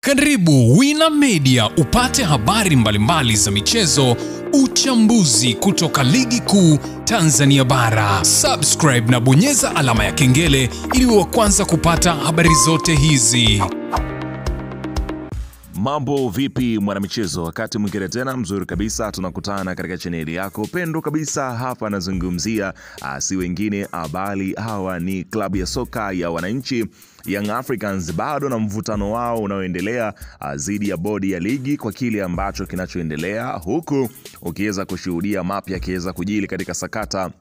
Karibu Wina Media upate habari mbalimbali za michezo, uchambuzi kutoka ligi kuu Tanzania bara. Subscribe na bonyeza alama ya kengele ili uwe wa kwanza kupata habari zote hizi. Mambo vipi mwanamichezo, wakati mwingine tena mzuri kabisa tunakutana katika chaneli yako pendo kabisa. Hapa nazungumzia si wengine bali hawa ni klabu ya soka ya wananchi Young Africans. Bado na mvutano wao unaoendelea dhidi ya bodi ya ligi kwa kile ambacho kinachoendelea, huku ukiweza kushuhudia mapya kiweza kujili katika sakata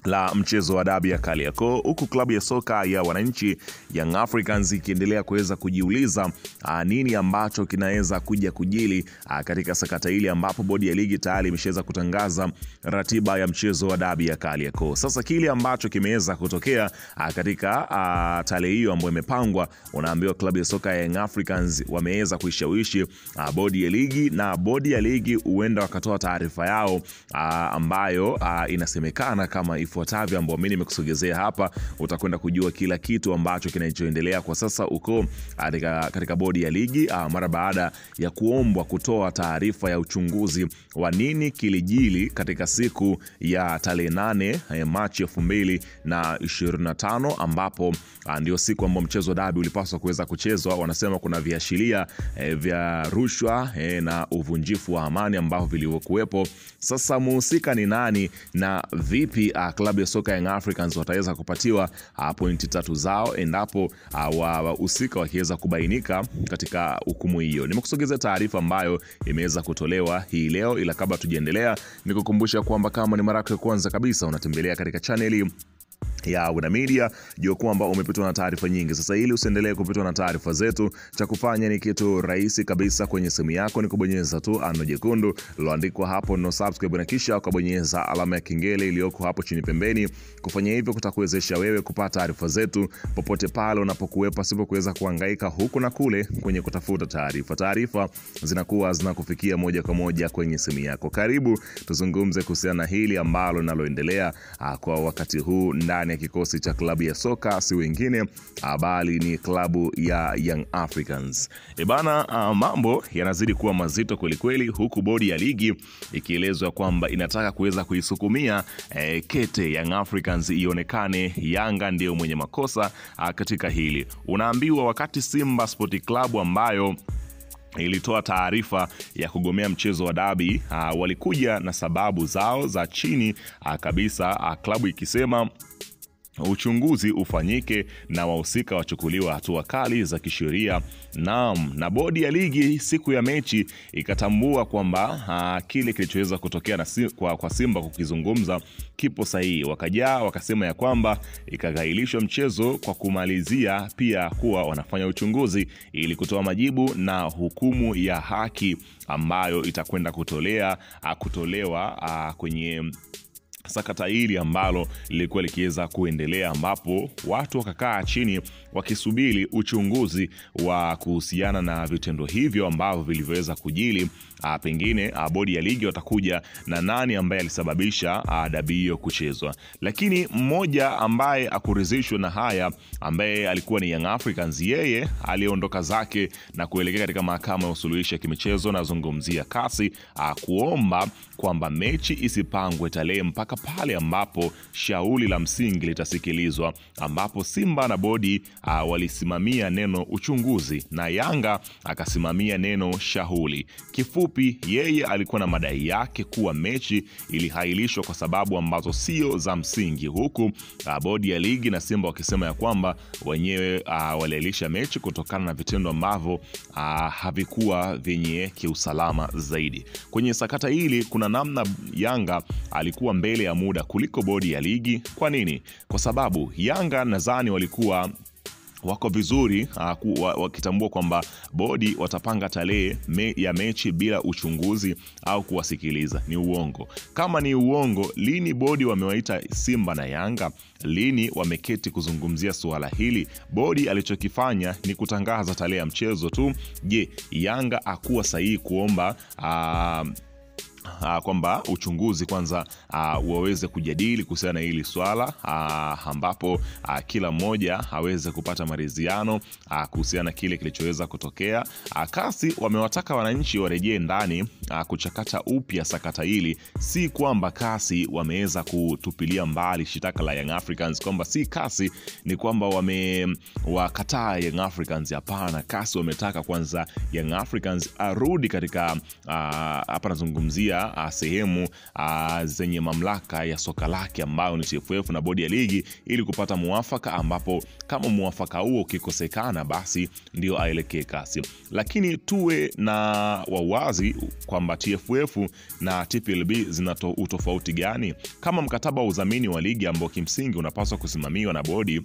la mchezo wa dabi ya Kariakoo, huku klabu ya soka ya wananchi Young Africans ikiendelea kuweza kujiuliza nini ambacho kinaweza kuja kujili katika sakata hili, ambapo bodi ya ligi tayari imeshaweza kutangaza ratiba ya mchezo wa dabi ya Kariakoo. Sasa kile ambacho kimeweza kutokea katika tarehe hiyo ambayo imepangwa, unaambiwa klabu ya soka ya Young Africans wameweza kuishawishi bodi ya ligi, na bodi ya ligi huenda wakatoa taarifa yao ambayo inasemekana kama ifuatavyo, ambao mimi nimekusogezea hapa. Utakwenda kujua kila kitu ambacho kinachoendelea kwa sasa uko katika bodi ya ligi mara baada ya kuombwa kutoa taarifa ya uchunguzi wa nini kilijili katika siku ya tarehe 8 Machi 2025, ambapo ndio siku ambayo mchezo wa dabi ulipaswa kuweza kuchezwa. Wanasema kuna viashiria vya rushwa na uvunjifu wa amani ambao vilivyokuwepo. Sasa muhusika ni nani na vipi klabu ya soka Young Africans wataweza kupatiwa pointi 3 zao endapo wahusika wakiweza kubainika katika hukumu hiyo? Nimekusogeza taarifa ambayo imeweza kutolewa hii leo, ila kabla tujiendelea nikukumbusha kwamba kama ni mara yako ya kwanza kabisa unatembelea katika channel ya Wina Media, jua kwamba umepitwa na taarifa nyingi. Sasa ili usiendelee kupitwa na taarifa zetu, cha kufanya ni kitu rahisi kabisa. Kwenye simu yako ni kubonyeza tu ano jekundu liloandikwa hapo no subscribe, na kisha ukabonyeza alama ya kengele iliyoko hapo chini pembeni. Kufanya hivyo kutakuwezesha wewe kupata taarifa zetu popote pale unapokuwepo, pasipo kuweza kuhangaika huku na kule kwenye kutafuta taarifa. Taarifa zinakuwa zinakufikia moja kwa moja kwenye simu yako. Karibu tuzungumze kuhusiana na hili ambalo linaloendelea kwa wakati huu ndani ya kikosi cha klabu ya soka, si wengine bali ni klabu ya Young Africans. Mambo yanazidi kuwa mazito kweli kweli, huku bodi ya ligi ikielezwa kwamba inataka kuweza kuisukumia kete Young Africans ionekane Yanga ndio mwenye makosa katika hili. Unaambiwa wakati Simba Sport Club ambayo ilitoa taarifa ya kugomea mchezo wa dabi, walikuja na sababu zao za chini kabisa, klabu ikisema uchunguzi ufanyike na wahusika wachukuliwa hatua kali za kisheria. Na bodi ya ligi siku ya mechi ikatambua kwamba kile kilichoweza kutokea kwa Simba kukizungumza kipo sahihi. Wakasema ya kwamba ikaghailishwa mchezo kwa kumalizia pia kuwa wanafanya uchunguzi ili kutoa majibu na hukumu ya haki ambayo itakwenda kutolewa kwenye sakata hili ambalo lilikuwa likiweza kuendelea, ambapo watu wakakaa chini wakisubiri uchunguzi wa kuhusiana na vitendo hivyo ambavyo vilivyoweza kujili. Pengine bodi ya ligi watakuja na nani ambaye alisababisha dabi hiyo kuchezwa. Lakini mmoja ambaye akuridhishwa na haya, ambaye alikuwa ni Young Africans, yeye aliondoka zake na kuelekea katika mahakama ya usuluhishi ya kimichezo, nazungumzia kasi, kuomba kwamba mechi isipangwe tarehe mpaka pale ambapo shauri la msingi litasikilizwa, ambapo Simba na bodi walisimamia neno uchunguzi na Yanga akasimamia neno shauri. Kifupi, yeye alikuwa na madai yake kuwa mechi ilihailishwa kwa sababu ambazo sio za msingi, huku bodi ya ligi na Simba wakisema ya kwamba wenyewe waliahilisha mechi kutokana na vitendo ambavyo havikuwa vyenye kiusalama zaidi. Kwenye sakata hili kuna namna Yanga alikuwa mbele ya muda kuliko bodi ya ligi. Kwa nini? Kwa sababu Yanga nadhani walikuwa wako vizuri wakitambua kwamba bodi watapanga tarehe ya mechi bila uchunguzi au kuwasikiliza. Ni uongo. Kama ni uongo, lini bodi wamewaita Simba na Yanga? Lini wameketi kuzungumzia suala hili? Bodi alichokifanya ni kutangaza tarehe ya mchezo tu. Je, Yanga akuwa sahihi kuomba kwamba uchunguzi kwanza waweze kujadili kuhusiana na hili swala ambapo kila mmoja aweze kupata maridhiano kuhusiana na kile kilichoweza kutokea. CAS wamewataka wananchi warejee ndani kuchakata upya sakata hili. Si kwamba CAS wameweza kutupilia mbali shitaka la Young Africans, kwamba si CAS ni kwamba wamewakataa Young Africans. Hapana, CAS wametaka kwanza Young Africans arudi katika hapa nazungumzia sehemu zenye mamlaka ya soka lake ambayo ni TFF na bodi ya ligi, ili kupata muafaka, ambapo kama muafaka huo ukikosekana basi ndio aelekee CAS. Lakini tuwe na wawazi kwamba TFF na TPLB zina utofauti gani? Kama mkataba wa udhamini wa ligi ambao kimsingi unapaswa kusimamiwa na bodi,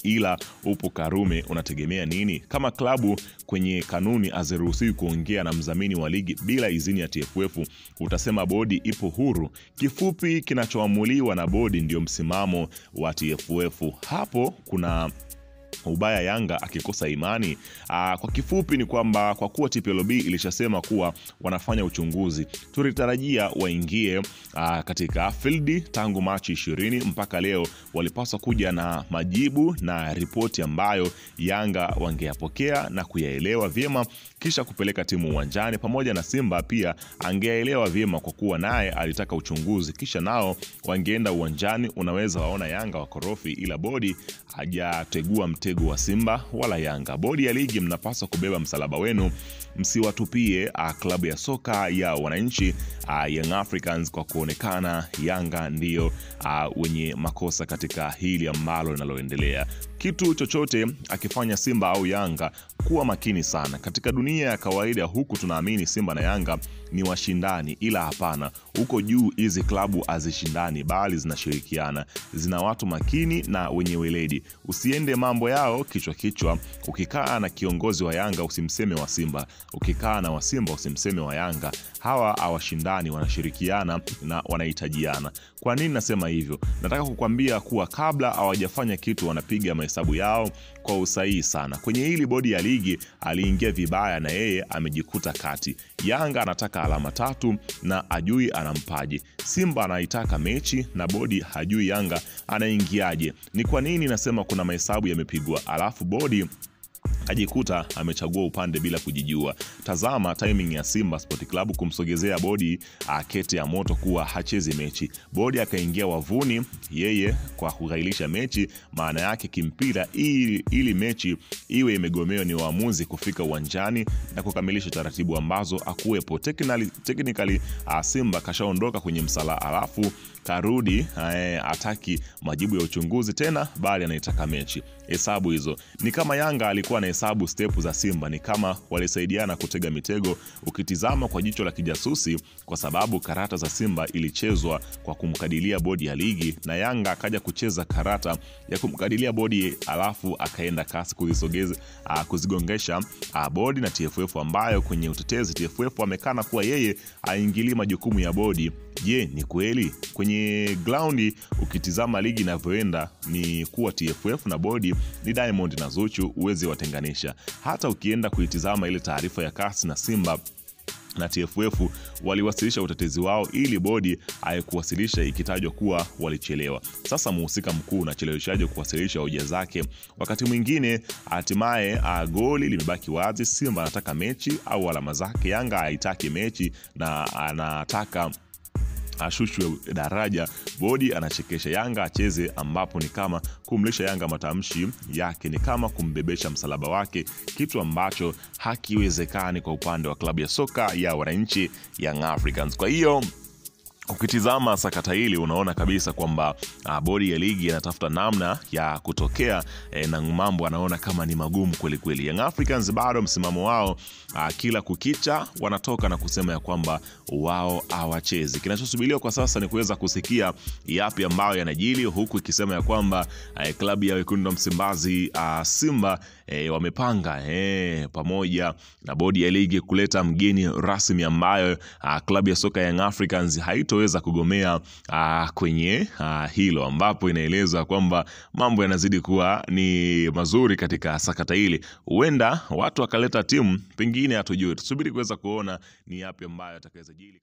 ila upo Karume, unategemea nini? Kama klabu kwenye kanuni haziruhusiwi kuongea na mdhamini wa ligi bila idhini ya TFF, utasema bodi ipo huru. Kifupi, kinachoamuliwa na bodi ndio msimamo wa TFF. Hapo kuna ubaya Yanga akikosa imani. Kwa kifupi ni kwamba kwa kuwa TPLB ilishasema kuwa wanafanya uchunguzi, tulitarajia waingie katika field tangu Machi 20 mpaka leo. Walipaswa kuja na majibu na ripoti ambayo Yanga wangeyapokea na kuyaelewa vyema, kisha kupeleka timu uwanjani. Pamoja na Simba pia angeelewa vyema kwa kuwa naye alitaka uchunguzi, kisha nao wangeenda uwanjani. Unaweza waona Yanga wakorofi, ila bodi hajategua mtego wa Simba wala Yanga. Bodi ya ligi mnapaswa kubeba msalaba wenu, msiwatupie klabu ya soka ya wananchi Young Africans kwa kuonekana Yanga ndio wenye makosa katika hili ambalo linaloendelea. Kitu chochote akifanya Simba au Yanga, kuwa makini sana. Katika dunia ya kawaida huku tunaamini Simba na Yanga ni washindani, ila hapana. Huko juu hizi klabu hazishindani bali zinashirikiana. Zina watu makini na wenye weledi. Usiende mambo yao kichwa. Ukikaa na kiongozi wa Yanga usimseme wa Simba, ukikaa na wa Simba usimseme wa Yanga. Hawa hawashindani, wanashirikiana na wanahitajiana. Kwa nini nasema hivyo? Nataka kukwambia kuwa kabla hawajafanya kitu wanapiga mahesabu yao kwa usahihi sana. Kwenye hili bodi ya ligi aliingia vibaya na yeye amejikuta kati. Yanga anataka alama 3 na ajui anampaje. Simba anaitaka mechi na bodi hajui Yanga anaingiaje. Ni kwa nini nasema kuna mahesabu yamepigwa alafu bodi ajikuta amechagua upande bila kujijua? Tazama timing ya Simba Sport Club kumsogezea bodi kete ya moto kuwa hachezi mechi. Bodi akaingia wavuni yeye kwa kughailisha mechi. Maana yake kimpira ili mechi iwe imegomewa ni waamuzi kufika uwanjani na kukamilisha taratibu ambazo akuwepo. Technically Simba kashaondoka kwenye msala, alafu karudi ataki majibu ya uchunguzi tena, bali anaitaka mechi. Hesabu hizo ni kama Yanga alikuwa na hesabu step za Simba, ni kama walisaidiana kutega mitego ukitizama kwa jicho la kijasusi, kwa sababu karata za Simba ilichezwa kwa kumkadilia bodi ya ligi na Yanga akaja kucheza karata ya kumkadilia bodi, alafu akaenda CAS kuzigongesha bodi na TFF, ambayo kwenye utetezi TFF amekana kuwa yeye aingili majukumu ya bodi. Je, ni kweli? Kwenye ground ukitizama ligi inavyoenda ni kuwa TFF na bodi ni Diamond na Zuchu, uwezi watenganisha. Hata ukienda kuitizama ile taarifa ya CAS na Simba na TFF waliwasilisha utetezi wao ili bodi haikuwasilisha ikitajwa kuwa walichelewa. Sasa muhusika mkuu unacheleweshaje kuwasilisha hoja zake? Wakati mwingine hatimaye goli limebaki wazi. Simba anataka mechi au alama zake, Yanga haitaki mechi na anataka ashushwe daraja. Bodi anachekesha Yanga acheze, ambapo ni kama kumlisha Yanga matamshi yake, ni kama kumbebesha msalaba wake, kitu ambacho hakiwezekani kwa upande wa klabu ya soka ya wananchi Young Africans. Kwa hiyo ukitizama sakata hili unaona kabisa kwamba bodi ya ligi inatafuta namna ya kutokea na mambo anaona kama ni magumu kweli kweli. Young Africans bado msimamo wao kila kukicha wanatoka na kusema ya kwamba wao hawachezi. Kinachosubiriwa kwa sasa ni kuweza kusikia yapi ambayo yanajili, huku ikisema ya kwamba klabu ya Wekundu wa Msimbazi Simba wamepanga pamoja na bodi ya ligi kuleta mgeni rasmi ambayo klabu ya soka Young Africans haitoweza kugomea kwenye hilo, ambapo inaelezwa kwamba mambo yanazidi kuwa ni mazuri katika sakata hili. Huenda watu wakaleta timu, pengine hatujui. Tusubiri kuweza kuona ni yapi ambayo atakayojili.